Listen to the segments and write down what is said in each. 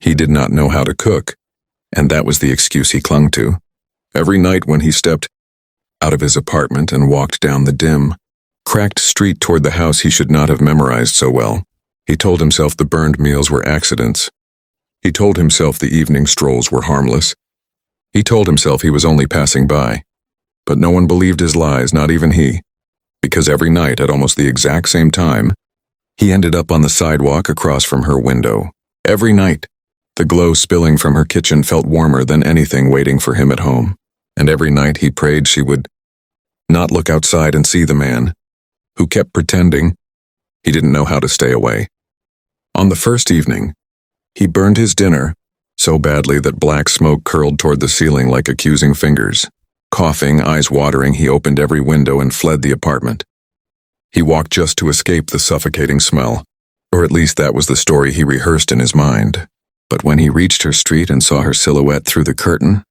He did not know how to cook, and that was the excuse he clung to. Every night when he stepped out of his apartment and walked down the dim, cracked street toward the house he should not have memorized so well, he told himself the burned meals were accidents. He told himself the evening strolls were harmless. He told himself he was only passing by. But no one believed his lies, not even he, because every night at almost the exact same time, he ended up on the sidewalk across from her window. Every night, the glow spilling from her kitchen felt warmer than anything waiting for him at home, and every night he prayed she would not look outside and see the man, who kept pretending he didn't know how to stay away. On the first evening, he burned his dinner so badly that black smoke curled toward the ceiling like accusing fingers. Coughing, eyes watering, he opened every window and fled the apartment. He walked just to escape the suffocating smell, or at least that was the story he rehearsed in his mind. But when he reached her street and saw her silhouette through the curtain,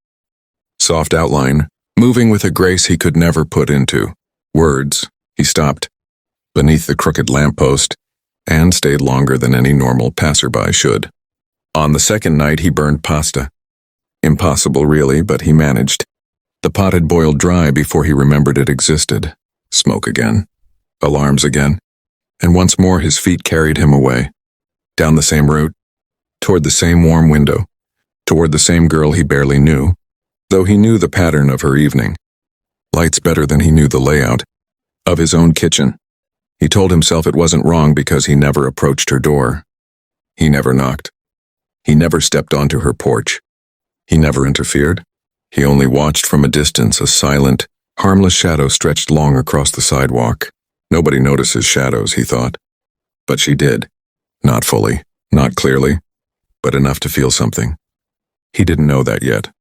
soft outline, moving with a grace he could never put into words, he stopped beneath the crooked lamppost and stayed longer than any normal passerby should. On the second night he burned pasta. Impossible really, but he managed. The pot had boiled dry before he remembered it existed. Smoke again. Alarms again. And once more his feet carried him away. Down the same route. Toward the same warm window. Toward the same girl he barely knew, though he knew the pattern of her evening. Lights better than he knew the layout of his own kitchen. He told himself it wasn't wrong because he never approached her door. He never knocked. He never stepped onto her porch. He never interfered. He only watched from a distance, a silent, harmless shadow stretched long across the sidewalk. Nobody notices shadows, he thought. But she did. Not fully, not clearly, but enough to feel something. He didn't know that yet.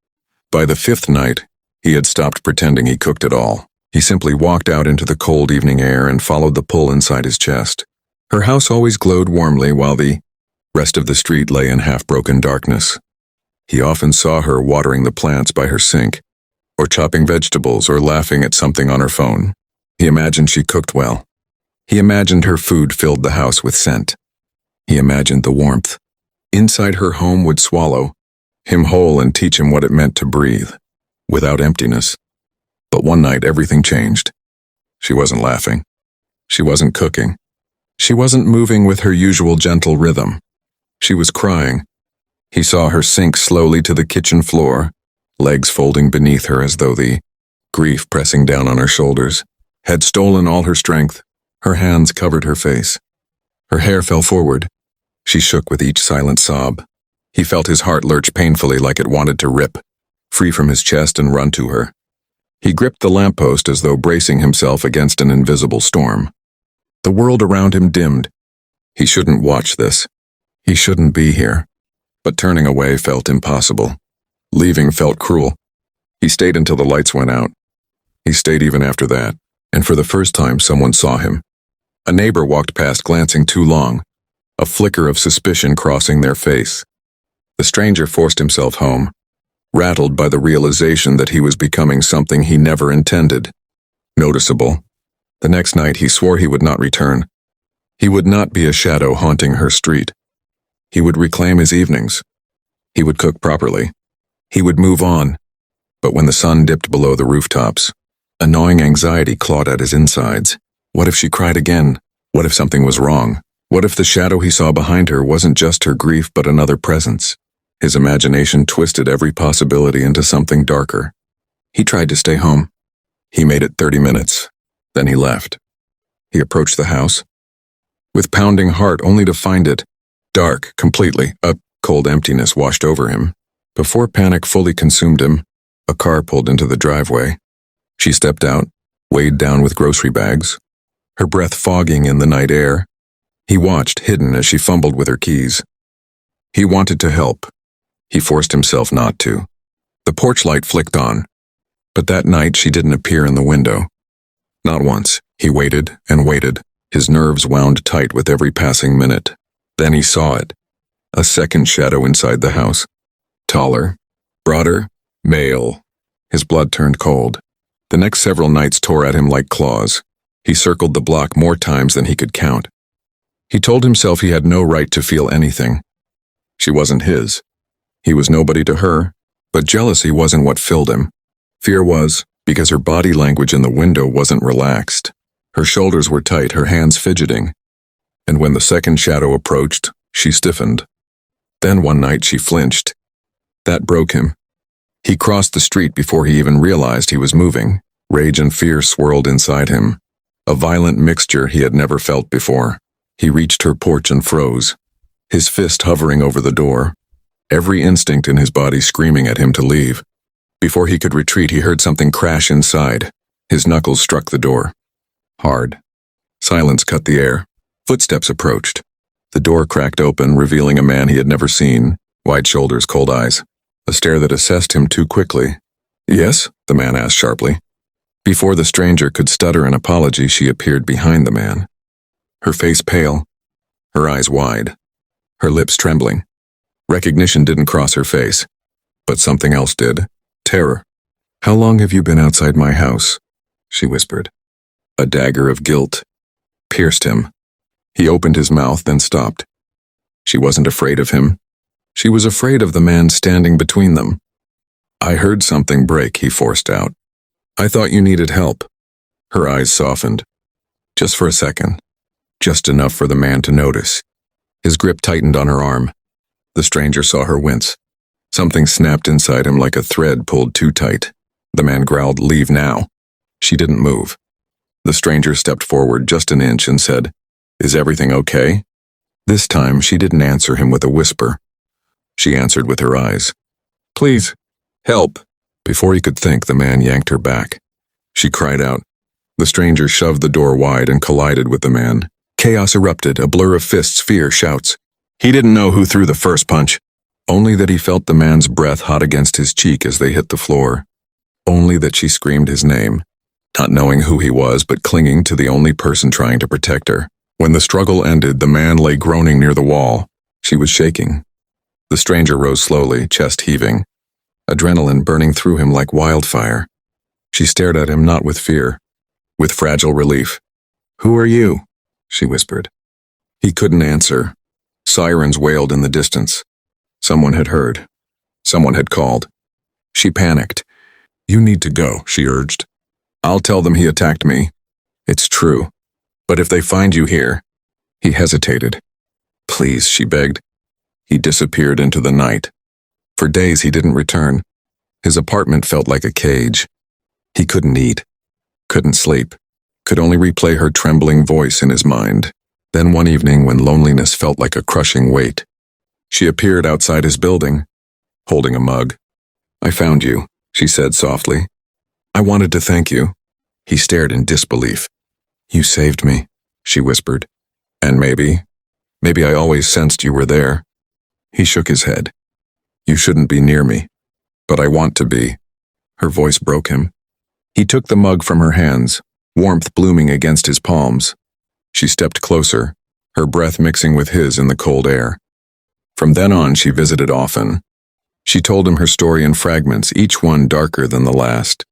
By the fifth night, he had stopped pretending he cooked at all. He simply walked out into the cold evening air and followed the pull inside his chest. Her house always glowed warmly while the rest of the street lay in half-broken darkness. He often saw her watering the plants by her sink, or chopping vegetables, or laughing at something on her phone. He imagined she cooked well. He imagined her food filled the house with scent. He imagined the warmth inside her home would swallow him whole and teach him what it meant to breathe, without emptiness. But one night everything changed. She wasn't laughing. She wasn't cooking. She wasn't moving with her usual gentle rhythm. She was crying. He saw her sink slowly to the kitchen floor, legs folding beneath her as though the grief pressing down on her shoulders had stolen all her strength. Her hands covered her face. Her hair fell forward. She shook with each silent sob. He felt his heart lurch painfully like it wanted to rip, free from his chest and run to her. He gripped the lamppost as though bracing himself against an invisible storm. The world around him dimmed. He shouldn't watch this. He shouldn't be here. But turning away felt impossible. Leaving felt cruel. He stayed until the lights went out. He stayed even after that, and for the first time someone saw him. A neighbor walked past, glancing too long, a flicker of suspicion crossing their face. The stranger forced himself home, rattled by the realization that he was becoming something he never intended. Noticeable. The next night he swore he would not return. He would not be a shadow haunting her street. He would reclaim his evenings. He would cook properly. He would move on. But when the sun dipped below the rooftops, a gnawing anxiety clawed at his insides. What if she cried again? What if something was wrong? What if the shadow he saw behind her wasn't just her grief but another presence? His imagination twisted every possibility into something darker. He tried to stay home. He made it 30 minutes. Then he left. He approached the house, with pounding heart, only to find it dark, completely. A cold emptiness washed over him. Before panic fully consumed him, a car pulled into the driveway. She stepped out, weighed down with grocery bags, her breath fogging in the night air. He watched, hidden, as she fumbled with her keys. He wanted to help. He forced himself not to. The porch light flicked on, but that night she didn't appear in the window. Not once. He waited and waited, his nerves wound tight with every passing minute. Then he saw it. A second shadow inside the house. Taller, broader, male. His blood turned cold. The next several nights tore at him like claws. He circled the block more times than he could count. He told himself he had no right to feel anything. She wasn't his. He was nobody to her, but jealousy wasn't what filled him. Fear was, because her body language in the window wasn't relaxed. Her shoulders were tight, her hands fidgeting. And when the second shadow approached, she stiffened. Then one night she flinched. That broke him. He crossed the street before he even realized he was moving. Rage and fear swirled inside him, a violent mixture he had never felt before. He reached her porch and froze, his fist hovering over the door, every instinct in his body screaming at him to leave. Before he could retreat, he heard something crash inside. His knuckles struck the door. Hard. Silence cut the air. Footsteps approached. The door cracked open, revealing a man he had never seen, wide shoulders, cold eyes, a stare that assessed him too quickly. "Yes?" the man asked sharply. Before the stranger could stutter an apology, she appeared behind the man. Her face pale, her eyes wide, her lips trembling. Recognition didn't cross her face, but something else did. Terror. "How long have you been outside my house?" she whispered. A dagger of guilt pierced him. He opened his mouth, then stopped. She wasn't afraid of him. She was afraid of the man standing between them. "I heard something break," he forced out. "I thought you needed help." Her eyes softened. Just for a second. Just enough for the man to notice. His grip tightened on her arm. The stranger saw her wince. Something snapped inside him like a thread pulled too tight. The man growled, "Leave now." She didn't move. The stranger stepped forward just an inch and said, "Is everything okay?" This time, she didn't answer him with a whisper. She answered with her eyes. "Please, help." Before he could think, the man yanked her back. She cried out. The stranger shoved the door wide and collided with the man. Chaos erupted, a blur of fists, fear, shouts. He didn't know who threw the first punch. Only that he felt the man's breath hot against his cheek as they hit the floor. Only that she screamed his name, not knowing who he was but clinging to the only person trying to protect her. When the struggle ended, the man lay groaning near the wall. She was shaking. The stranger rose slowly, chest heaving, adrenaline burning through him like wildfire. She stared at him not with fear, with fragile relief. "Who are you?" she whispered. He couldn't answer. Sirens wailed in the distance. Someone had heard. Someone had called. She panicked. "You need to go," she urged. "I'll tell them he attacked me. It's true. But if they find you here..." He hesitated. "Please," she begged. He disappeared into the night. For days he didn't return. His apartment felt like a cage. He couldn't eat, couldn't sleep, could only replay her trembling voice in his mind. Then one evening, when loneliness felt like a crushing weight, she appeared outside his building, holding a mug. "I found you," she said softly. "I wanted to thank you." He stared in disbelief. "You saved me," she whispered. "And maybe I always sensed you were there." He shook his head. "You shouldn't be near me, but I want to be." Her voice broke him. He took the mug from her hands, warmth blooming against his palms. She stepped closer, her breath mixing with his in the cold air. From then on, she visited often. She told him her story in fragments, each one darker than the last.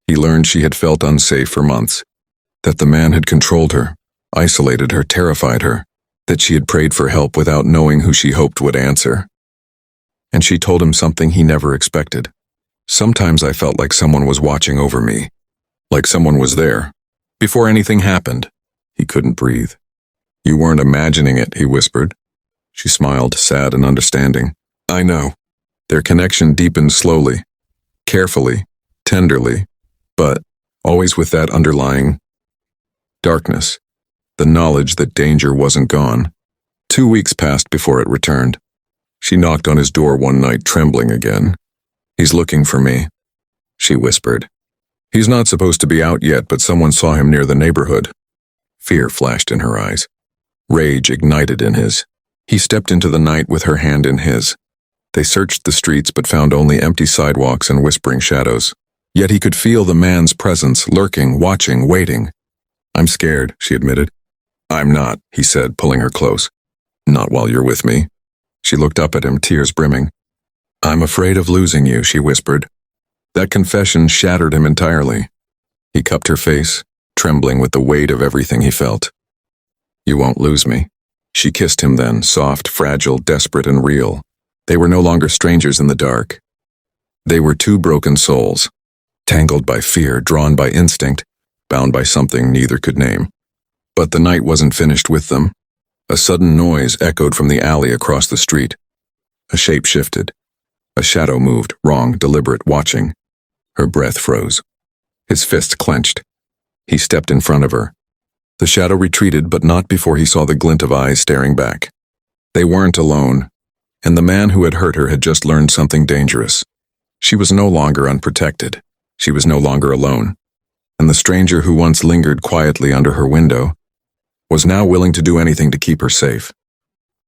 He learned she had felt unsafe for months, that the man had controlled her, isolated her, terrified her, that she had prayed for help without knowing who she hoped would answer. And she told him something he never expected. "Sometimes I felt like someone was watching over me, like someone was there, before anything happened." He couldn't breathe. "You weren't imagining it," he whispered. She smiled, sad and understanding. "I know." Their connection deepened slowly, carefully, tenderly, but always with that underlying darkness, the knowledge that danger wasn't gone. 2 weeks passed before it returned. She knocked on his door one night, trembling again. "He's looking for me," she whispered. "He's not supposed to be out yet, but someone saw him near the neighborhood." Fear flashed in her eyes. Rage ignited in his. He stepped into the night with her hand in his. They searched the streets but found only empty sidewalks and whispering shadows. Yet he could feel the man's presence, lurking, watching, waiting. "I'm scared," she admitted. "I'm not," he said, pulling her close. "Not while you're with me." She looked up at him, tears brimming. "I'm afraid of losing you," she whispered. That confession shattered him entirely. He cupped her face, trembling with the weight of everything he felt. "You won't lose me." She kissed him then, soft, fragile, desperate, and real. They were no longer strangers in the dark. They were two broken souls, tangled by fear, drawn by instinct, bound by something neither could name. But the night wasn't finished with them. A sudden noise echoed from the alley across the street. A shape shifted. A shadow moved, wrong, deliberate, watching. Her breath froze. His fist clenched. He stepped in front of her. The shadow retreated, but not before he saw the glint of eyes staring back. They weren't alone, and the man who had hurt her had just learned something dangerous. She was no longer unprotected. She was no longer alone. And the stranger who once lingered quietly under her window was now willing to do anything to keep her safe.